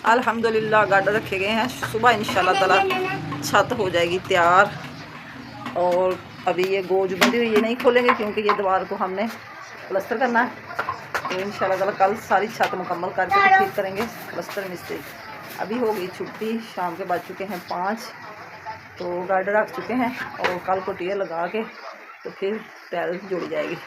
अल्हम्दुलिल्लाह गार्डर रखे गए हैं। सुबह इंशाल्लाह ताला छत हो जाएगी तैयार। और अभी ये गोज बंधी हुई ये नहीं खोलेंगे क्योंकि ये दीवार को हमने प्लस्तर करना है। तो इंशाल्लाह ताला कल सारी छत मुकम्मल करके तो ठीक करेंगे प्लस्तर मिस्त्री। अभी हो गई छुट्टी, शाम के बज चुके हैं 5। तो गार्डर रख चुके हैं और कल को टीयर लगा के तो फिर टाइल जोड़ी जाएगी।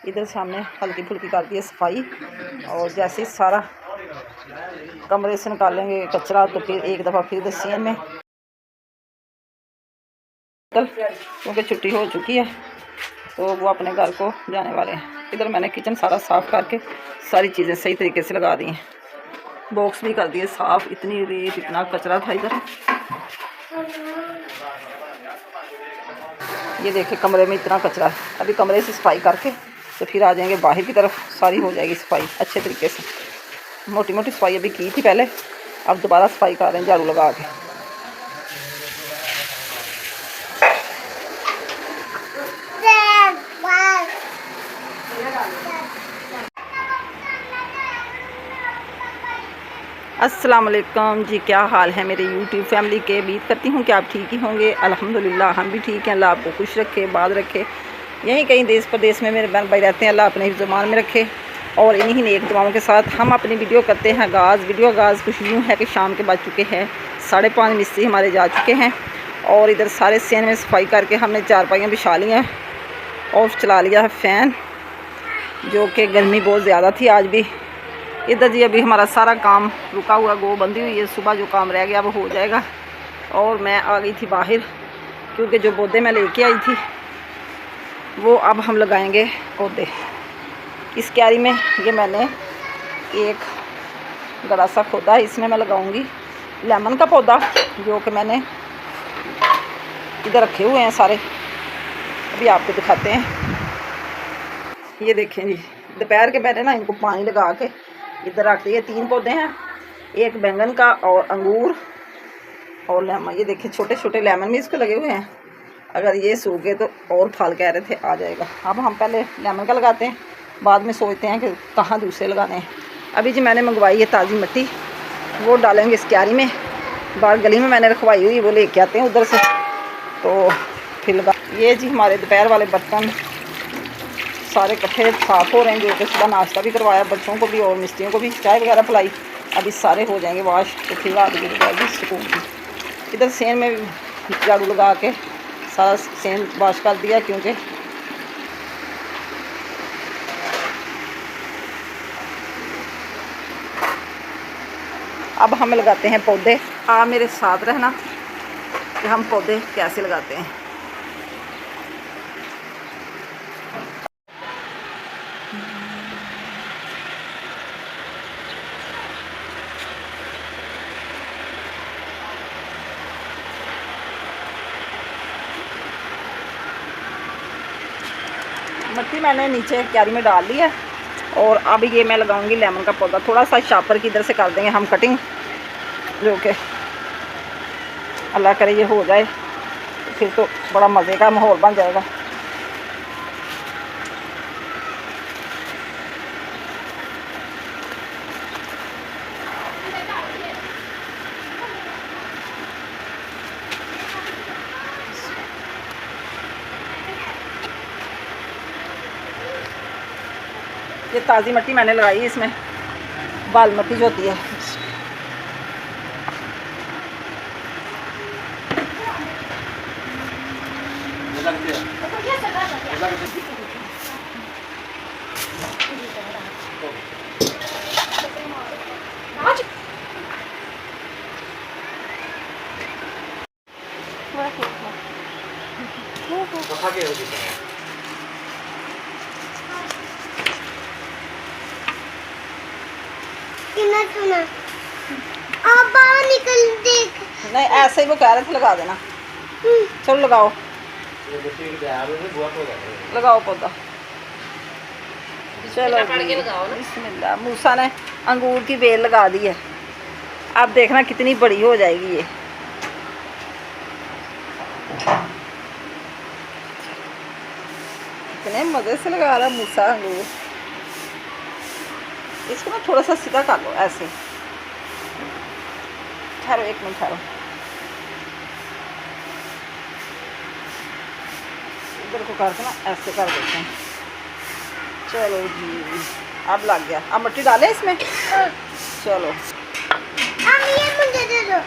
इधर सामने हल्की फुल्की कर दी है सफाई। और जैसे ही सारा कमरे से निकालेंगे कचरा तो फिर एक दफ़ा फिर सीएन में, क्योंकि छुट्टी हो चुकी है तो वो अपने घर को जाने वाले हैं। इधर मैंने किचन सारा साफ़ करके सारी चीज़ें सही तरीके से लगा दी हैं। बॉक्स भी कर दिए साफ़। इतनी रेत इतना कचरा था इधर। ये देखिए कमरे में इतना कचरा है। अभी कमरे से सफाई करके तो फिर आ जाएंगे बाहर की तरफ, सारी हो जाएगी सफाई अच्छे तरीके से। मोटी मोटी सफाई अभी की थी पहले, अब दोबारा सफाई कर रहे हैं झाड़ू लगा के। अस्सलाम वालेकुम जी, क्या हाल है मेरे यूट्यूब फैमिली के। उम्मीद करती हूँ कि आप ठीक ही होंगे। अल्हम्दुलिल्लाह हम भी ठीक हैं। अल्लाह आपको खुश रखे, बाद रखे। यहीं कहीं देश प्रदेश में मेरे बहन भाई रहते हैं, अल्लाह अपने ज़ुबान में रखे। और इन्हीं नेक दुआओं के साथ हम अपनी वीडियो करते हैं आगाज़। वीडियो आगाज़ कुछ यूँ है कि शाम के बज चुके हैं 5:30। मिस्त्री हमारे जा चुके हैं और इधर सारे सेन में सफाई करके हमने चारपाइयाँ बिछा ली हैं और चला लिया है फ़ैन, जो कि गर्मी बहुत ज़्यादा थी आज भी। इधर जी अभी हमारा सारा काम रुका हुआ, गो बंधी हुई है। सुबह जो काम रह गया वो हो जाएगा। और मैं आ गई थी बाहर क्योंकि जो पौधे मैं लेके आई थी वो अब हम लगाएंगे पौधे इस क्यारी में। ये मैंने एक गड़ा सा खोदा है, इसमें मैं लगाऊंगी लेमन का पौधा, जो कि मैंने इधर रखे हुए हैं सारे। अभी आपको दिखाते हैं। ये देखें जी, दोपहर के मैंने ना इनको पानी लगा के इधर रख दिए। 3 पौधे हैं, एक बैंगन का और अंगूर और लेमन। ये देखिए छोटे छोटे लेमन भी इसको लगे हुए हैं। अगर ये सूख गए तो और फल कह रहे थे आ जाएगा। अब हम पहले लेमन का लगाते हैं, बाद में सोचते हैं कि कहाँ दूसरे लगाने हैं। अभी जी मैंने मंगवाई है ताज़ी मिट्टी, वो डालेंगे इस क्यारी में। बाहर गली में मैंने रखवाई हुई, वो लेके आते हैं उधर से तो फिर लगा। ये जी हमारे दोपहर वाले बर्तन सारे इकट्ठे साफ़ हो रहे हैं, जो कि सुबह नाश्ता भी करवाया बच्चों को भी और मिस्त्रियों को भी चाय वगैरह पिलाई। अभी सारे हो जाएंगे वाश तो फिर रात की जाएगी सुकून की। इधर सेन में झाड़ू लगा के सारा सेन वाश कर दिया, क्योंकि अब हम लगाते हैं पौधे। आप मेरे साथ रहना कि हम पौधे कैसे लगाते हैं। मिट्टी मैंने नीचे क्यारी में डाल ली है और अब ये मैं लगाऊंगी लेमन का पौधा। थोड़ा सा शापर की इधर से कर देंगे हम कटिंग, जो कि अल्लाह करे ये हो जाए फिर तो बड़ा मज़े का माहौल बन जाएगा। ये ताज़ी मिट्टी मैंने लगाई है, इसमें बाल मिट्टी जो होती है। आप बाहर निकल देख। नहीं ऐसे ही वो कह रहे थे लगा देना। चलो लगाओ लगाओ पौधा। चलो बिस्मिल्लाह। मूसा ने अंगूर की बेल लगा दी है, अब देखना कितनी बड़ी हो जाएगी ये। कितने मज़े से लगा रहा मूसा अंगूर। इसको ना थोड़ा सा सीधा कर लो ऐसे। ठहरो, 1 मिनट ठहरो। इधर को करके ना ऐसे कर देते हैं। चलो जी, अब लग गया। अब मिट्टी डालें इसमें। चलो ये मुझे दे दो।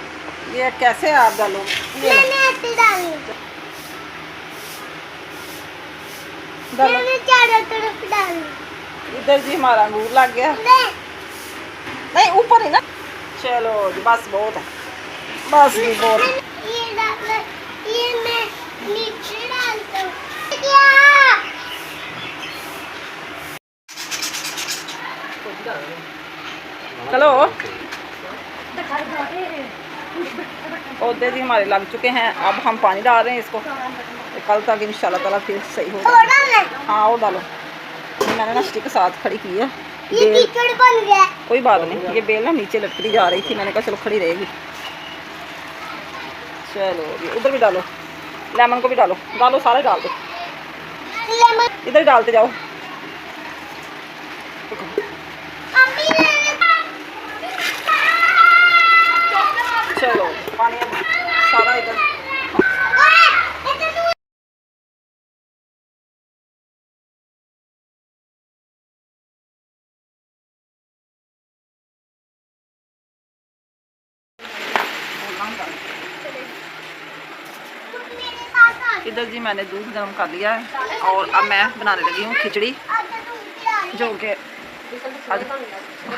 ये कैसे आप डालो? ये लो। मैंने ऐसे डाली। डालो। मैंने चारों तरफ डाली। इधर जी हमारा अंगूर लग गया। नहीं, ऊपर ही ना। चलो जी, बस बहुत है, बस भी बहुत है। ये डाल, ये मैं नीचे डालता हूँ। चलो, पौधे जी हमारे लग चुके हैं। अब हम पानी डाल रहे हैं इसको, तो कल तक इंशाल्लाह ताला फिर सही होगा। और डालना है। हाँ, और डालो। मैंने ना स्टिक साथ खड़ी की है। ये बेल, कीचड़ बन गया है। कोई बात नहीं, ये बेल ना नीचे लटकती जा रही थी, मैंने कहा चलो खड़ी रहेगी। चलो ये उधर भी डालो, लेमन को भी डालो, डालो सारे डाल दो, लेमन इधर ही डालते जाओ। अम्मी ने चलो पानी अब सारा इधर। इधर जी मैंने दूध गर्म कर लिया है और अब मैं बनाने लगी हूँ खिचड़ी, जो कि आज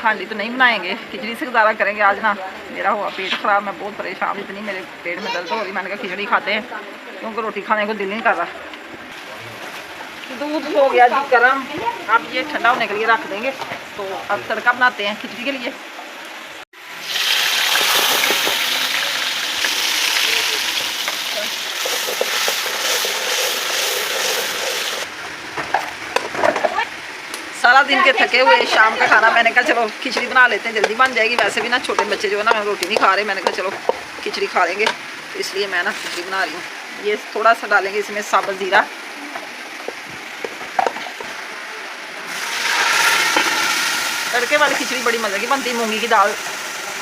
हांडी तो नहीं बनाएंगे, खिचड़ी से गुजारा करेंगे। आज ना मेरा हुआ पेट ख़राब, मैं बहुत परेशान, इतनी मेरे पेट में दर्द हो रही। मैंने कहा खिचड़ी खाते हैं, क्योंकि रोटी खाने को दिल नहीं कर रहा। दूध हो गया जी गर्म, अब ये ठंडा होने के लिए रख देंगे। तो अब तड़का बनाते हैं खिचड़ी के लिए। सारा दिन के थके हुए, शाम का खाना, मैंने कहा चलो खिचड़ी बना लेते हैं, जल्दी बन जाएगी। वैसे भी ना छोटे बच्चे जो है ना रोटी नहीं खा रहे, मैंने कहा चलो खिचड़ी खा लेंगे, तो इसलिए मैं ना खिचड़ी बना रही हूँ। ये थोड़ा सा डालेंगे इसमें साबुत ज़ीरा, तड़के वाली खिचड़ी बड़ी मज़े की बनती है, मूंगी की दाल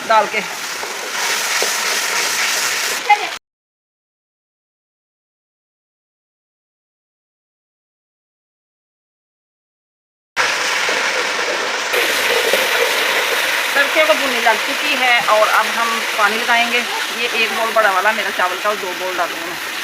डाल के। तड़के को भुनी लग चुकी है और अब हम पानी लगाएंगे। ये 1 बोल बड़ा वाला मेरा चावल का, और 2 बोल डालूंगा मैं।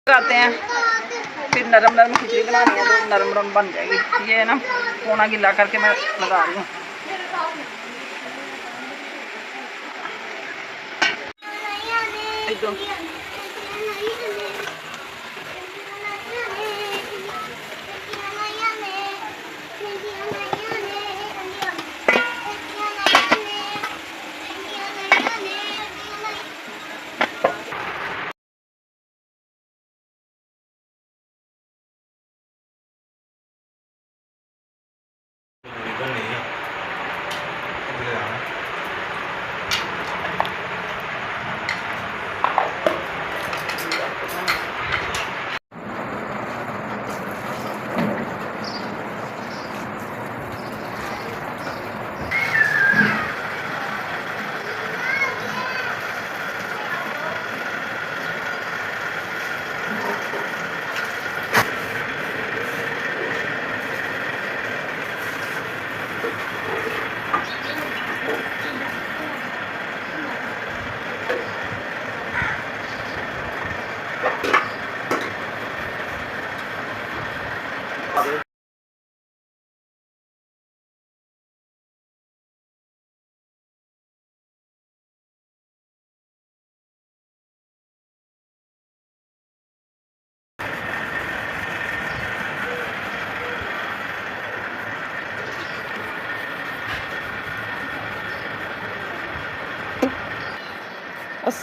आते हैं, फिर नरम नरम खिचड़ी बनानी है, तो नरम नरम बन जाएगी। ये ना कोना गिला करके मैं लगा रही हूँ। एकदम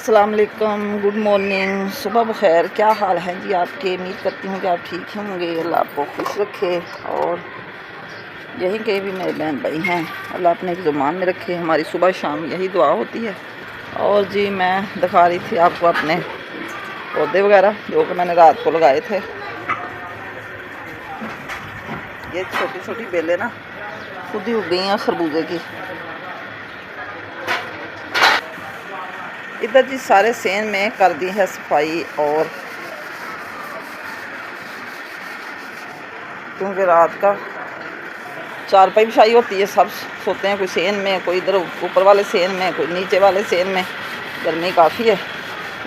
अस्सलाम वालेकुम, गुड मॉर्निंग, सुबह बखैर। क्या हाल है जी आपके? उम्मीद करती हूँ कि आप ठीक होंगे। अल्लाह आपको खुश रखे और यहीं के भी मेरे बहन भाई हैं, अल्लाह अपने ज़ुबान में रखे। हमारी सुबह शाम यही दुआ होती है। और जी मैं दिखा रही थी आपको अपने पौधे वगैरह जो कि मैंने रात को लगाए थे। ये छोटी छोटी बेलें ना खुद ही उग गई हैं खरबूजे की। इधर जी सारे सेन में कर दी है सफाई, और क्योंकि रात का चारपाई बिछाई होती है, सब सोते हैं, कोई सेन में, कोई इधर ऊपर वाले सेन में, कोई नीचे वाले सेन में। गर्मी काफ़ी है।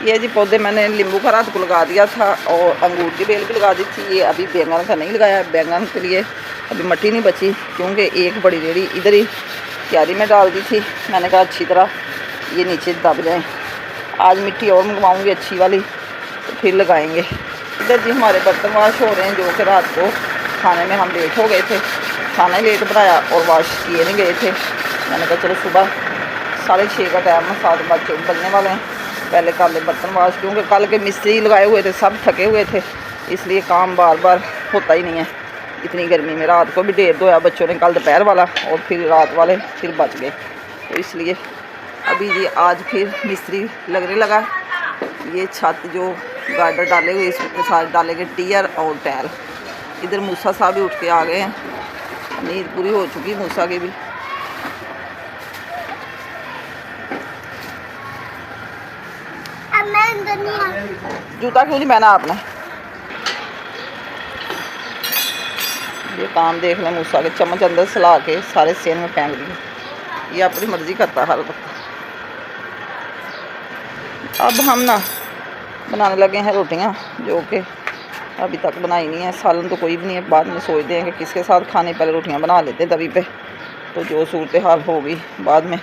ये जी पौधे मैंने नींबू का रात को लगा दिया था और अंगूर की बेल भी लगा दी थी। ये अभी बैंगन का नहीं लगाया, बैंगन के लिए अभी मट्टी नहीं बची, क्योंकि एक बड़ी रेड़ी इधर ही क्यारी में डाल दी थी। मैंने कहा अच्छी तरह ये नीचे दब जाएँ। आज मिट्टी और मंगवाऊँगी अच्छी वाली, तो फिर लगाएंगे। इधर जी हमारे बर्तन वाश हो रहे हैं, जो कि रात को खाने में हम लेट हो गए थे, खाना ही लेट बनाया और वाश किए नहीं गए थे। मैंने कहा चलो सुबह 6:30 का टाइम है, 7 बजने वाले हैं, पहले कर ले बर्तन वाश, क्योंकि कल के मिस्त्री लगाए हुए थे, सब थके हुए थे, इसलिए काम बार बार होता ही नहीं है इतनी गर्मी में। रात को भी डेढ़ धोया बच्चों ने, कल दोपहर वाला और फिर रात वाले फिर बच गए, तो इसलिए अभी जी आज फिर मिस्त्री लगने लगा। ये छत जो गार्डर डाले हुए इसके साथ डालेंगे टियर और टैल। इधर मूसा साहब भी उठ के आ गए हैं, नींद पूरी हो चुकी मूसा की भी। जूता क्यों नहीं पहना आपने? ये काम देख लें, मूसा के चम्मच अंदर सला के सारे सेन में फेंक दिए। ये अपनी मर्जी करता है हर वक्त। अब हम ना बनाने लगे हैं रोटियां, जो कि अभी तक बनाई नहीं है। सालन तो कोई भी नहीं है, बाद में सोचते हैं कि किसके साथ खाने, पहले रोटियां बना लेते हैं तभी पे, तो जो सूरत हाल होगी बाद में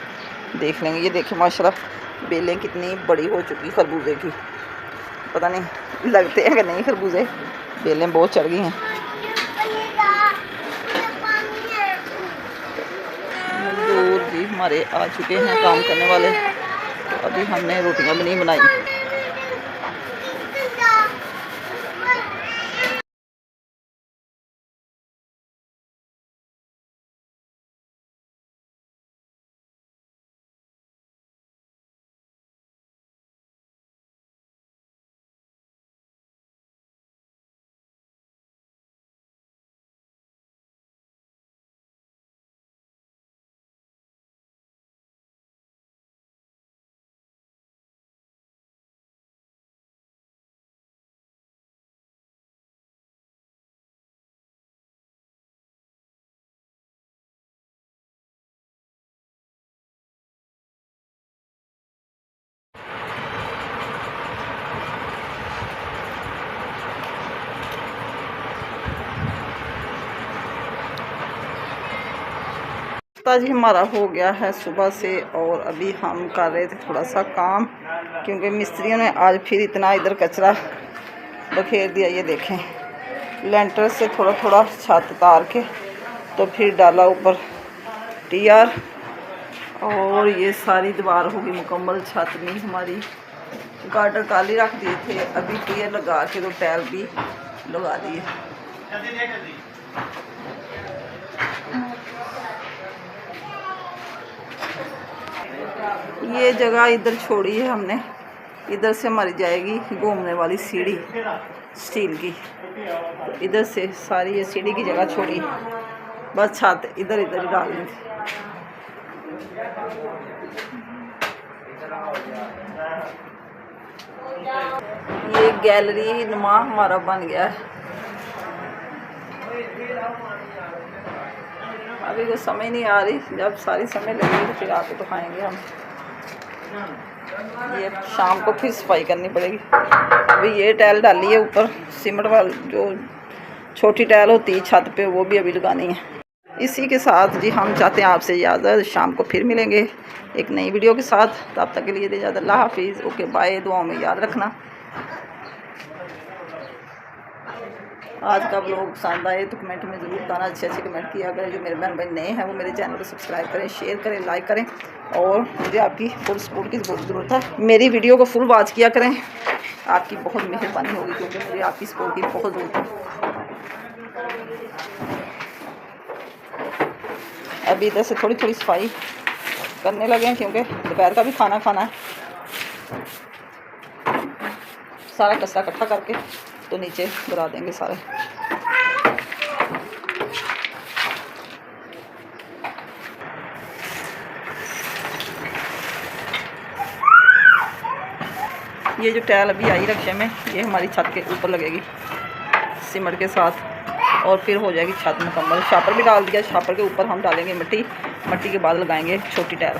देख लेंगे। ये देखें माशाल्लाह बेलें कितनी बड़ी हो चुकी खरबूजे की, पता नहीं लगते हैं कि नहीं खरबूजे, बेलें बहुत चढ़ गई हैं। मजदूर जी हमारे आ चुके हैं काम करने वाले, तो अभी हमने रोटियां भी नहीं बनाई। जी हमारा हो गया है सुबह से, और अभी हम कर रहे थे थोड़ा सा काम, क्योंकि मिस्त्रियों ने आज फिर इतना इधर कचरा बखेर दिया। ये देखें लेंटर से थोड़ा थोड़ा छत उतार के तो फिर डाला ऊपर टीआर, और ये सारी दीवार होगी मुकम्मल। छत में हमारी गार्डर काली रख दिए थे, अभी टीआर लगा के तो टैल भी लगा दिए। ये जगह इधर छोड़ी है हमने, इधर से हमारी जाएगी घूमने वाली सीढ़ी स्टील की, तो इधर से सारी ये सीढ़ी की जगह छोड़ी, बस छत इधर इधर ही डालनी थी। ये गैलरी नुमा हमारा बन गया है। अभी कोई समझ नहीं आ रही, जब सारी समय लगेगी तो फिर आपको दिखाएंगे हम। ये शाम को फिर सफाई करनी पड़ेगी। अभी ये टाइल डाली है ऊपर, सीमेंट वाली जो छोटी टाइल होती है छत पे, वो भी अभी लगानी है। इसी के साथ जी हम चाहते हैं आपसे इजाज़त, शाम को फिर मिलेंगे एक नई वीडियो के साथ। तब तक के लिए दे इजाज़त, अल्लाह हाफिज़, ओके बाय, दुआओं में याद रखना। आज का ब्लॉग पसंद आए तो कमेंट में ज़रूर बताना, अच्छे अच्छे कमेंट किया करें। जो मेरे बहन भाई नए हैं वो मेरे चैनल को सब्सक्राइब करें, शेयर करें, लाइक करें और मुझे आपकी फुल सपोर्ट की बहुत ज़रूरत है। मेरी वीडियो को फुल वॉच किया करें, आपकी बहुत मेहरबानी होगी क्योंकि मुझे आपकी सपोर्ट की बहुत ज़रूरत है। अभी इधर से थोड़ी थोड़ी सफाई करने लगे हैं क्योंकि दोपहर का भी खाना खाना है। सारा कचरा इकट्ठा करके तो नीचे गिरा देंगे सारे। ये जो टाइल अभी आई रक्षा में, ये हमारी छत के ऊपर लगेगी सीमेंट के साथ और फिर हो जाएगी छत मुकम्मल। छापर भी डाल दिया, छापर के ऊपर हम डालेंगे मिट्टी, मिट्टी के बाद लगाएंगे छोटी टाइल।